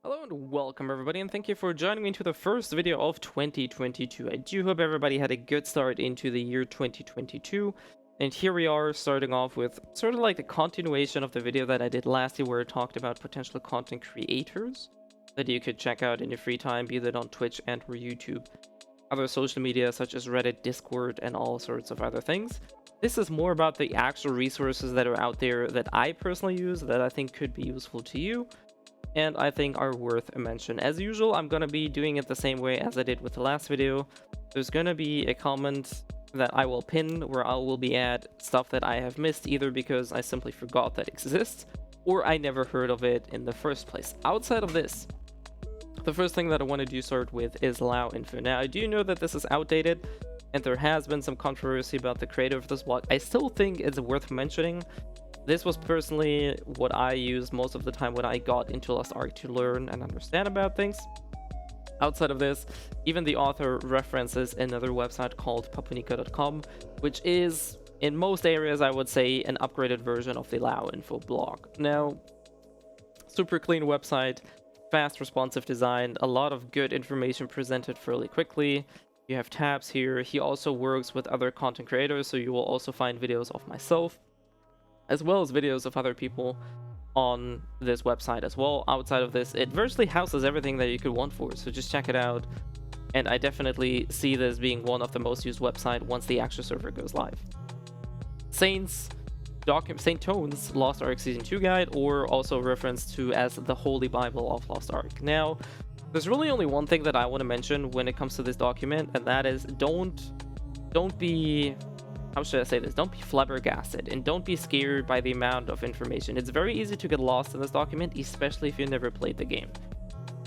Hello and welcome everybody, and thank you for joining me to the first video of 2022. I do hope everybody had a good start into the year 2022. And here we are starting off with sort of like the continuation of the video that I did last year where I talked about potential content creators that you could check out in your free time, be that on Twitch and or YouTube, other social media such as Reddit, Discord, and all sorts of other things. This is more about the actual resources that are out there that I personally use that I think could be useful to you, and I think are worth a mention. As usual, I'm gonna be doing it the same way as I did with the last video. There's gonna be a comment that I will pin where I will be add stuff that I have missed, either because I simply forgot that exists or I never heard of it in the first place. Outside of this, the first thing that I want to start with is LAOInfo. Now, I do know that this is outdated and there has been some controversy about the creator of this blog. I still think it's worth mentioning. This was personally what I used most of the time when I got into Lost Ark to learn and understand about things. Outside of this, even the author references another website called papunica.com, which is, in most areas, I would say, an upgraded version of the LAOInfo blog. Now, super clean website, fast responsive design, a lot of good information presented fairly quickly. You have tabs here. He also works with other content creators, so you will also find videos of myself, as well as videos of other people on this website as well. Outside of this, it virtually houses everything that you could want for it, so just check it out. And I definitely see this being one of the most used websites once the actual server goes live. Saintones Lost Ark Season 2 guide, or also referenced to as the Holy Bible of Lost Ark. Now, there's really only one thing that I want to mention when it comes to this document, and that is don't be, how should I say this? Don't be flabbergasted and don't be scared by the amount of information. It's very easy to get lost in this document, especially if you never played the game.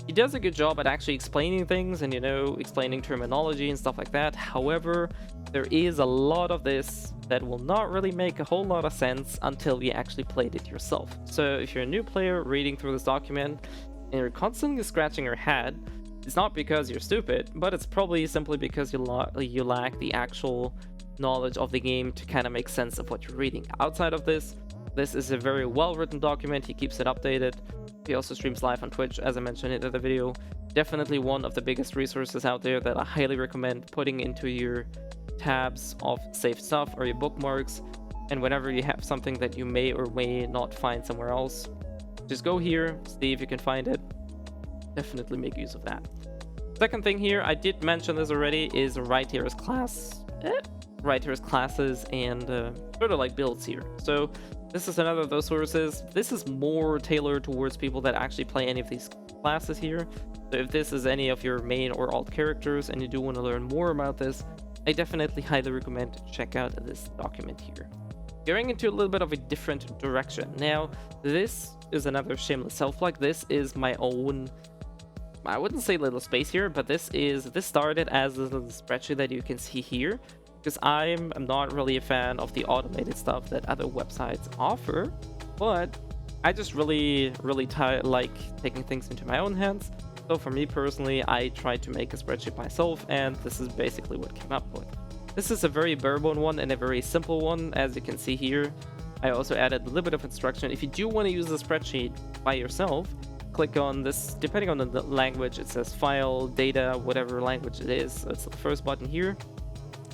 He does a good job at actually explaining things and, explaining terminology and stuff like that. However, there is a lot of this that will not really make a whole lot of sense until you actually played it yourself. So if you're a new player reading through this document and you're constantly scratching your head, it's not because you're stupid, but it's probably simply because you lack the actual knowledge of the game to kind of make sense of what you're reading. Outside of this, this is a very well written document. He keeps it updated. He also streams live on Twitch, as I mentioned in the video. Definitely one of the biggest resources out there that I highly recommend putting into your tabs of saved stuff or your bookmarks. And whenever you have something that you may or may not find somewhere else, just go here, see if you can find it. Definitely make use of that. Second thing here, I did mention this already, is Reitears Reitears classes and sort of like builds here. So this is another of those sources. This is more tailored towards people that actually play any of these classes here. So if this is any of your main or alt characters and you do want to learn more about this, I definitely highly recommend to check out this document here. Going into a little bit of a different direction. Now, this is another shameless self-plug. This is my own, I wouldn't say little space here, but this started as a little spreadsheet that you can see here, because I'm not really a fan of the automated stuff that other websites offer, but I just really like taking things into my own hands. So for me personally, I tried to make a spreadsheet myself, and this is basically what I came up with. This is a very bare-bone one and a very simple one, as you can see here. I also added a little bit of instruction. If you do want to use the spreadsheet by yourself, click on this, depending on the language, it says file, data, whatever language it is. So it's the first button here.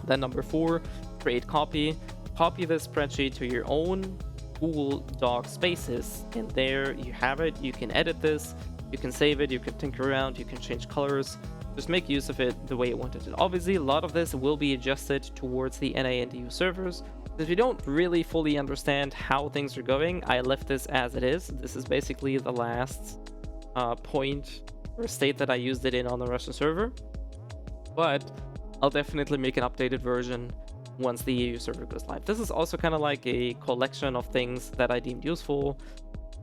Then number 4, create copy. Copy this spreadsheet to your own Google Doc spaces, and there you have it. You can edit this, you can save it, you can tinker around, you can change colors. Just make use of it the way you wanted it. Obviously, a lot of this will be adjusted towards the NA and DU servers. If you don't really fully understand how things are going, I left this as it is. This is basically the last point or state that I used it in on the Russian server. But I'll definitely make an updated version once the EU server goes live. This is also kind of like a collection of things that I deemed useful.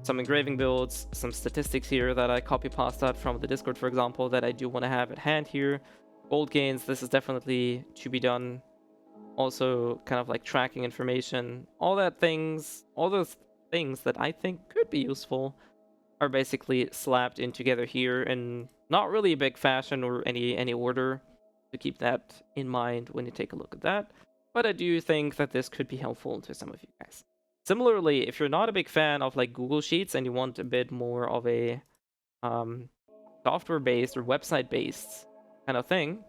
Some engraving builds, some statistics here that I copy-pasted out from the Discord, for example, that I do want to have at hand here. Gold gains, this is definitely to be done. Also kind of like tracking information. All those things that I think could be useful are basically slapped in together here in not really a big fashion or any order. To keep that in mind when you take a look at that, but I do think that this could be helpful to some of you guys. Similarly, if you're not a big fan of like Google Sheets and you want a bit more of a software-based or website-based kind of thing,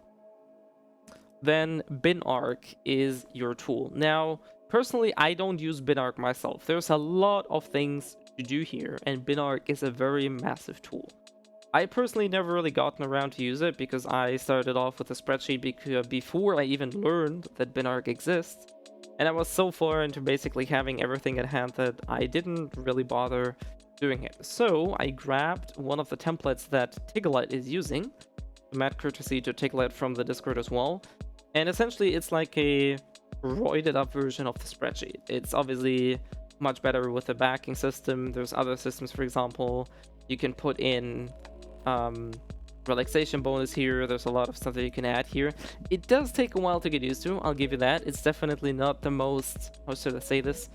then Bynn Ark is your tool. Now, personally, I don't use Bynn Ark myself. There's a lot of things to do here, and Bynn Ark is a very massive tool. I personally never really gotten around to use it because I started off with a spreadsheet before I even learned that Bynn Ark exists. And I was so far into basically having everything at hand that I didn't really bother doing it. So I grabbed one of the templates that Tigolite is using. Mad courtesy to Tigolite from the Discord as well. And essentially it's like a roided up version of the spreadsheet. It's obviously much better with the backing system. There's other systems, for example, you can put in relaxation bonus here. There's a lot of stuff that you can add here. It does take a while to get used to, I'll give you that. It's definitely not the most, how should I say this,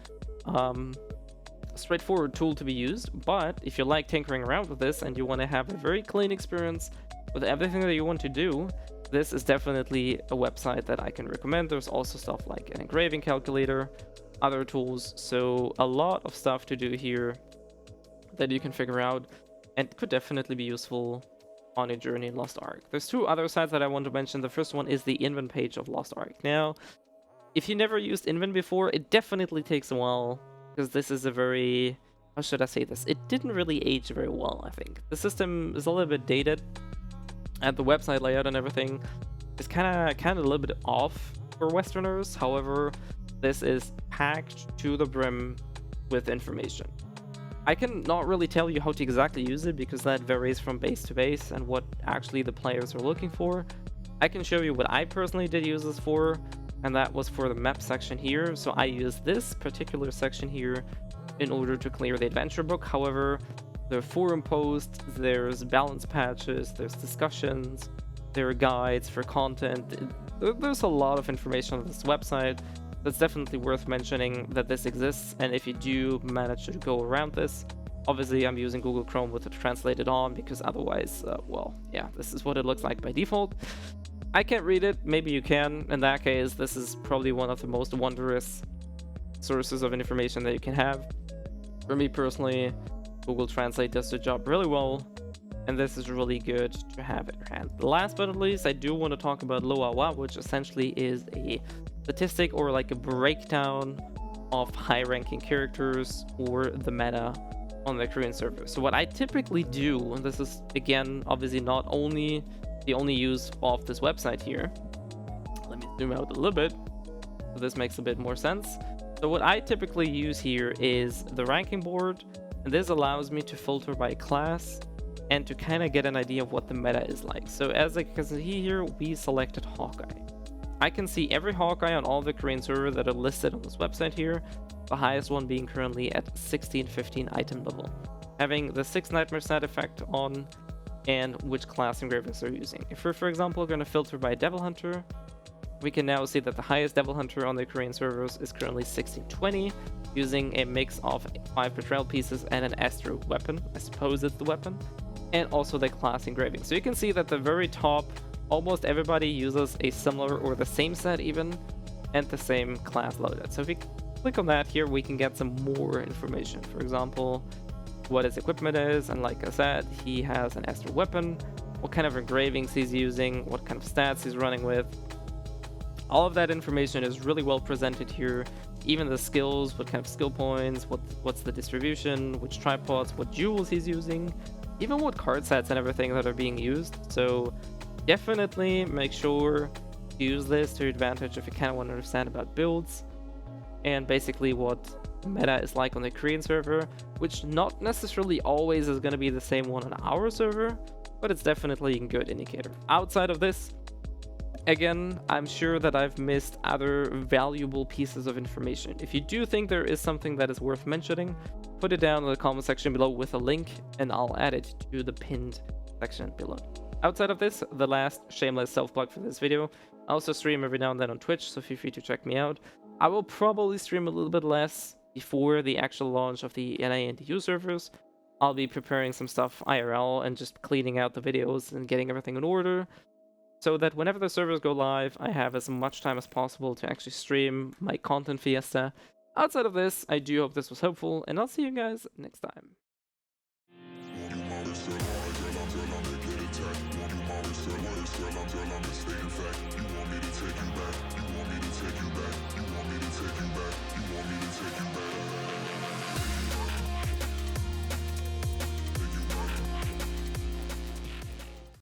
straightforward tool to be used, but if you like tinkering around with this and you want to have a very clean experience with everything that you want to do, this is definitely a website that I can recommend. There's also stuff like an engraving calculator, other tools, so a lot of stuff to do here that you can figure out and could definitely be useful on a journey in Lost Ark. There's two other sites that I want to mention. The first one is the Inven page of Lost Ark. Now, if you never used Inven before, it definitely takes a while because this is a very, how should I say this? It didn't really age very well, I think. The system is a little bit dated and the website layout and everything is kind of a little bit off for Westerners. However, this is packed to the brim with information. I can not really tell you how to exactly use it because that varies from base to base and what actually the players are looking for. I can show you what I personally did use this for, and that was for the map section here. So I used this particular section here in order to clear the adventure book. However, there are forum posts, there's balance patches, there's discussions, there are guides for content. There's a lot of information on this website. That's definitely worth mentioning that this exists, and if you do manage to go around this, obviously I'm using Google Chrome with it translated on because otherwise, well, yeah, this is what it looks like by default. I can't read it, maybe you can. In that case, this is probably one of the most wondrous sources of information that you can have. For me personally, Google Translate does the job really well, and this is really good to have in your hand. Last but not least, I do want to talk about Loawa, which essentially is a statistic or like a breakdown of high-ranking characters or the meta on the Korean server. So what I typically do, and this is again obviously not only the only use of this website here. Let me zoom out a little bit so this makes a bit more sense. So what I typically use here is the ranking board, and this allows me to filter by class and to kind of get an idea of what the meta is like. So as I can see here, we selected Hawkeye. I can see every Hawkeye on all the Korean server that are listed on this website here, the highest one being currently at 1615 item level, having the 6 Nightmare stat effect on, and which class engravings they're using. If we're, for example, going to filter by Devil Hunter, we can now see that the highest Devil Hunter on the Korean servers is currently 1620, using a mix of 5 betrayal pieces and an Astro weapon. I suppose it's the weapon, and also the class engraving. So you can see that the very top, almost everybody uses a similar or the same set even, and the same class loadout. So if we click on that here, we can get some more information. For example, what his equipment is, and like I said, he has an Astro weapon, what kind of engravings he's using, what kind of stats he's running with. All of that information is really well presented here. Even the skills, what kind of skill points, what's the distribution, which tripods, what jewels he's using, even what card sets and everything that are being used. So definitely make sure to use this to your advantage if you kind of want to understand about builds and basically what meta is like on the Korean server, which not necessarily always is going to be the same one on our server, but it's definitely a good indicator. Outside of this, again, I'm sure that I've missed other valuable pieces of information. If you do think there is something that is worth mentioning, put it down in the comment section below with a link and I'll add it to the pinned section below. Outside of this, the last shameless self-plug for this video, I also stream every now and then on Twitch, so feel free to check me out. I will probably stream a little bit less before the actual launch of the LA and EU servers. I'll be preparing some stuff IRL and just cleaning out the videos and getting everything in order, so that whenever the servers go live, I have as much time as possible to actually stream my content fiesta. Outside of this, I do hope this was helpful, and I'll see you guys next time.